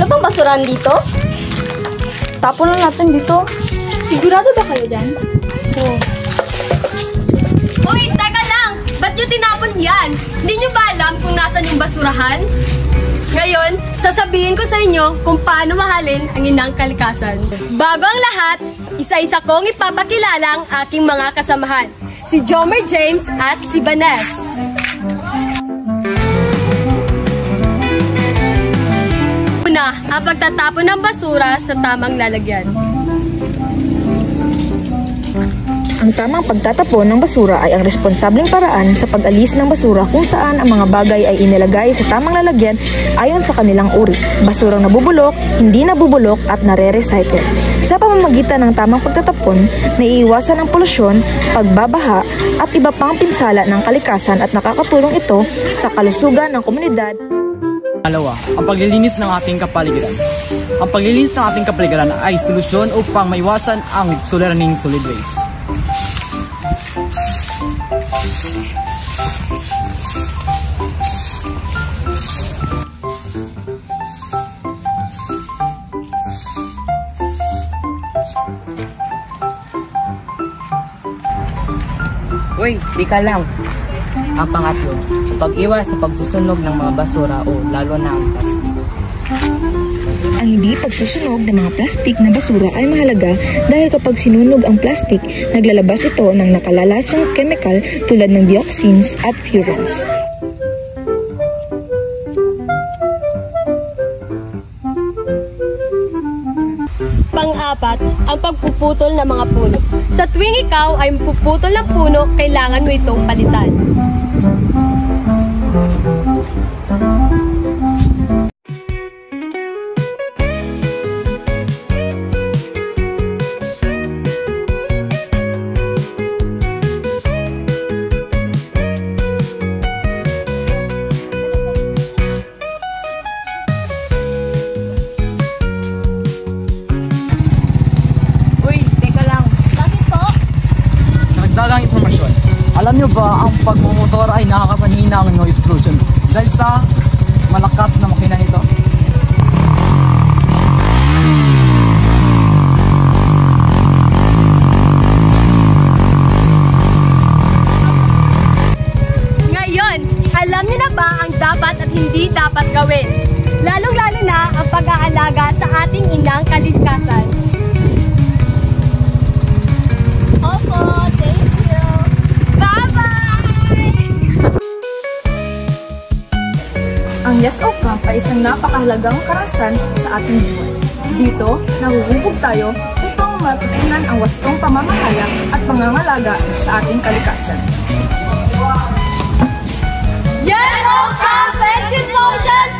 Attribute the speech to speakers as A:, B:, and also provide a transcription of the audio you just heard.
A: Wala bang basurahan dito?
B: Tapon lang natin dito.
A: Sigurado ba kayo dyan?
B: Oo.
C: Uy, teka lang! Ba't nyo tinapon yan? Hindi nyo ba alam kung nasan yung basurahan? Ngayon, sasabihin ko sa inyo kung paano mahalin ang inang kalikasan. Bago ang lahat, isa-isa kong ipapakilala ang aking mga kasamahan. Si Jomer James at si Vaness. Una, ang pagtatapon ng basura sa tamang lalagyan.
B: Ang tamang pagtatapon ng basura ay ang responsableng paraan sa pag-alis ng basura kung saan ang mga bagay ay inilagay sa tamang lalagyan ayon sa kanilang uri. Basurang nabubulok, hindi nabubulok at nare-recycle. Sa pamamagitan ng tamang pagtatapon, naiiwasan ang polusyon, pagbabaha at iba pang pinsala ng kalikasan at nakakatulong ito sa kalusugan ng komunidad.
D: Pangalawa, ang paglilinis ng ating kapaligiran. Ang paglilinis ng ating kapaligiran ay solusyon upang maiwasan ang suliraning solid waste.
E: Uy, di ka lang. Ang pangatlo, pag-iwas sa pagsusunog ng mga basura o lalo na ang plastic.
B: Ang hindi pagsusunog ng mga plastik na basura ay mahalaga dahil kapag sinunog ang plastik, naglalabas ito ng nakalalasong chemical tulad ng dioxins at furans.
C: Pang-apat, ang pagpuputol ng mga puno. Sa tuwing ikaw ay puputol ng puno, kailangan mo itong palitan.
D: Dalang informasyon. Alam nyo ba ang pagmumotor ay nakakapanhina ng noise pollution dahil sa malakas na makina nito?
C: Ngayon, alam niyo na ba ang dapat at hindi dapat gawin? Lalong-lalo na ang pag-aalaga sa ating inang kalikasan. Opo, thank you. Bye-bye!
B: Ang Yes O Camp ay isang napakahalagang karahasan sa ating buhay. Dito, nahuhubog tayo upang matutunan ang wastong pamamahala at pangangalaga sa ating kalikasan.
C: Yes O Camp! Exit motion!